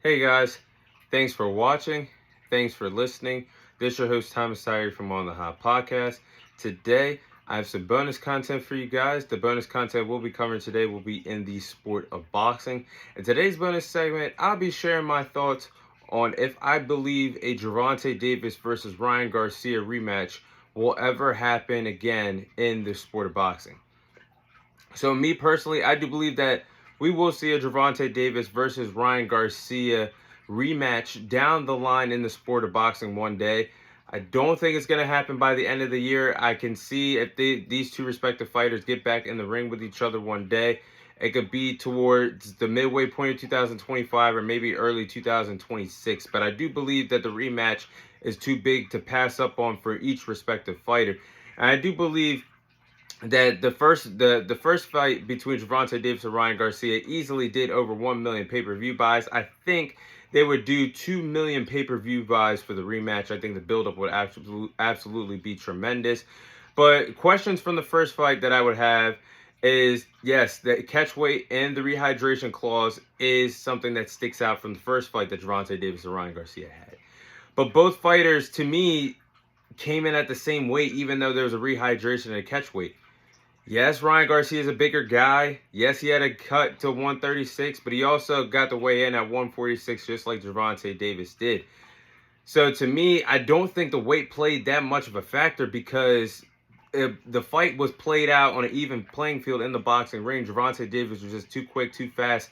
Hey guys, thanks for watching. Thanks for listening. This is your host Thomas Tyrie from On the Hot Podcast. Today, I have some bonus content for you guys. The bonus content we'll be covering today will be in the sport of boxing. In today's bonus segment, I'll be sharing my thoughts on if I believe a Gervonta Davis versus Ryan Garcia rematch will ever happen again in the sport of boxing. So me personally, I do believe that we will see a Gervonta Davis versus Ryan Garcia rematch down the line in the sport of boxing one day. I don't think it's going to happen by the end of the year. I can see if these two respective fighters get back in the ring with each other one day, it could be towards the midway point of 2025 or maybe early 2026. But I do believe that the rematch is too big to pass up on for each respective fighter. And I do believe that the first fight between Gervonta Davis and Ryan Garcia easily did over 1 million pay-per-view buys. I think they would do 2 million pay-per-view buys for the rematch. I think the build-up would absolutely be tremendous. But questions from the first fight that I would have is, yes, the catch weight and the rehydration clause is something that sticks out from the first fight that Gervonta Davis and Ryan Garcia had. But both fighters, to me, came in at the same weight, even though there was a rehydration and a catch weight. Yes, Ryan Garcia is a bigger guy. Yes, he had a cut to 136, but he also got the weigh in at 146, just like Gervonta Davis did. So to me, I don't think the weight played that much of a factor because the fight was played out on an even playing field in the boxing ring. Gervonta Davis was just too quick, too fast,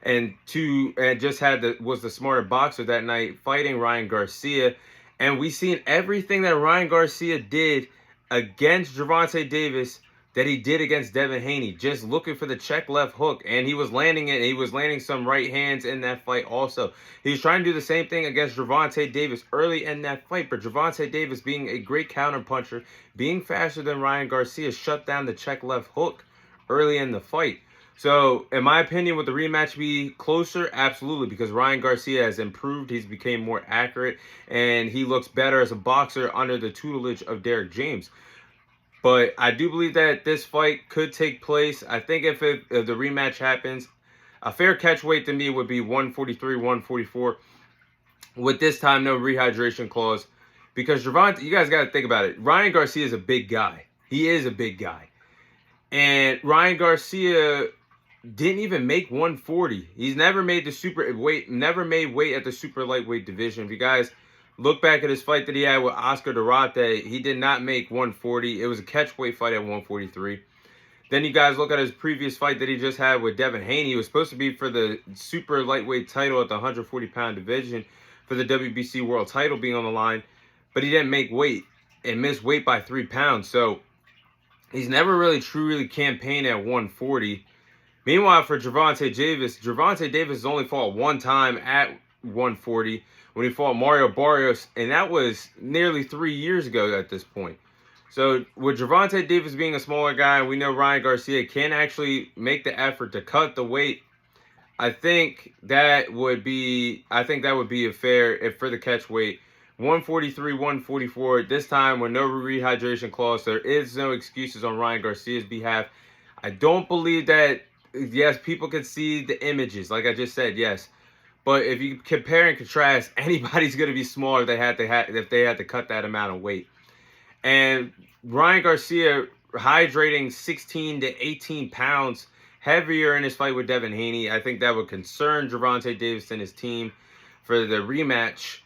and just was the smarter boxer that night fighting Ryan Garcia. And we seen everything that Ryan Garcia did against Gervonta Davis that he did against Devin Haney, just looking for the check left hook, and he was landing it. He was landing some right hands in that fight also. He was trying to do the same thing against Gervonta Davis early in that fight, but Gervonta Davis, being a great counter puncher, being faster than Ryan Garcia, shut down the check left hook early in the fight. So, in my opinion, would the rematch be closer? Absolutely, because Ryan Garcia has improved. He's become more accurate, and he looks better as a boxer under the tutelage of Derrick James. But I do believe that this fight could take place. I think if the rematch happens, a fair catch weight to me would be 143, 144. With this time, no rehydration clause. Because Gervonta, you guys got to think about it. Ryan Garcia is a big guy. He is a big guy. And Ryan Garcia didn't even make 140. He's never made never made weight at the super lightweight division. If you guys look back at his fight that he had with Oscar Duarte, he did not make 140. It was a catch weight fight at 143. Then you guys look at his previous fight that he just had with Devin Haney. It was supposed to be for the super lightweight title at the 140-pound division for the WBC world title being on the line. But he didn't make weight and missed weight by 3 pounds. So he's never really truly campaigned at 140. Meanwhile, for Gervonta Davis has only fought one time at 140 when he fought Mario Barrios, and that was nearly 3 years ago at this point. So with Gervonta Davis being a smaller guy, and we know Ryan Garcia can actually make the effort to cut the weight, I think that would be a fair, if for the catch weight, 143, 144. This time with no rehydration clause, there is no excuses on Ryan Garcia's behalf. I don't believe that. Yes, people can see the images, like I just said, yes. But if you compare and contrast, anybody's going to be smaller if they had to cut that amount of weight. And Ryan Garcia hydrating 16 to 18 pounds heavier in his fight with Devin Haney. I think that would concern Gervonta Davis and his team for the rematch.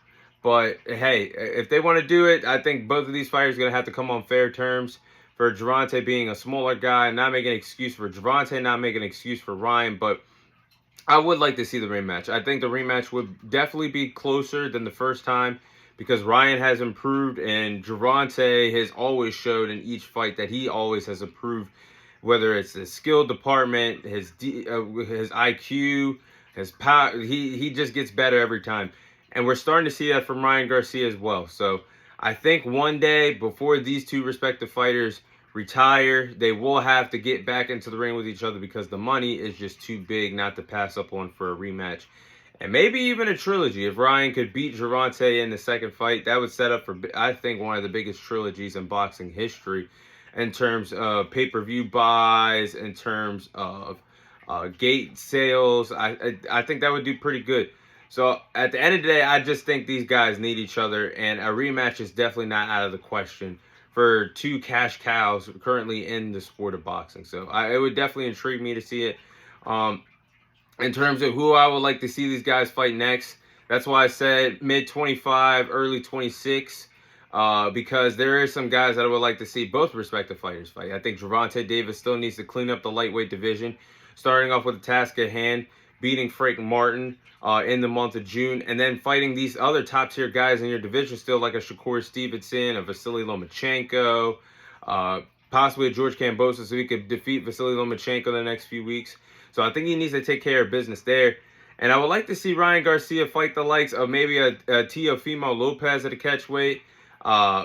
But hey, if they want to do it, I think both of these fighters are going to have to come on fair terms. For Gervonta being a smaller guy, not making an excuse for Gervonta, not making an excuse for Ryan, but I would like to see the rematch. I think the rematch would definitely be closer than the first time because Ryan has improved and Gervonta has always showed in each fight that he always has improved, whether it's his skill department, his IQ, his power. He just gets better every time. And we're starting to see that from Ryan Garcia as well. So I think one day before these two respective fighters retire, they will have to get back into the ring with each other because the money is just too big not to pass up on for a rematch. And maybe even a trilogy. If Ryan could beat Gervonta in the second fight, that would set up for, I think, one of the biggest trilogies in boxing history in terms of pay-per-view buys, in terms of gate sales. I think that would do pretty good. So at the end of the day, I just think these guys need each other, and a rematch is definitely not out of the question for two cash cows currently in the sport of boxing. So it would definitely intrigue me to see it. In terms of who I would like to see these guys fight next, that's why I said mid 25, early 26. Because there is some guys that I would like to see both respective fighters fight. I think Gervonta Davis still needs to clean up the lightweight division, starting off with the task at hand, beating Frank Martin in the month of June, and then fighting these other top-tier guys in your division still, like a Shakur Stevenson, a Vasily Lomachenko, possibly a George Kambosos, so he could defeat Vasily Lomachenko in the next few weeks. So I think he needs to take care of business there. And I would like to see Ryan Garcia fight the likes of maybe a Teofimo Lopez at a catchweight.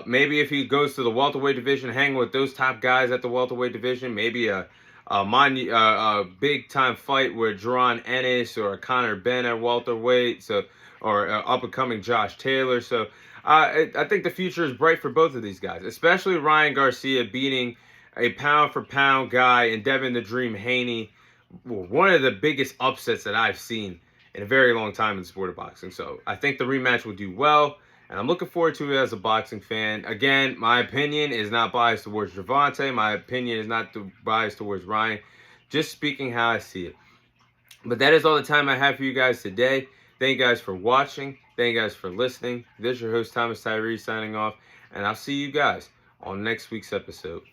Maybe if he goes to the welterweight division, hang with those top guys at the welterweight division. Maybe a big time fight with Jaron Ennis or Conor Benn at welterweight. So, or up and coming Josh Taylor. So I think the future is bright for both of these guys, especially Ryan Garcia beating a pound for pound guy in Devin the Dream Haney. One of the biggest upsets that I've seen in a very long time in the sport of boxing. So I think the rematch will do well, and I'm looking forward to it as a boxing fan. Again, my opinion is not biased towards Gervonta. My opinion is not biased towards Ryan. Just speaking how I see it. But that is all the time I have for you guys today. Thank you guys for watching. Thank you guys for listening. This is your host, Thomas Tyree, signing off, and I'll see you guys on next week's episode.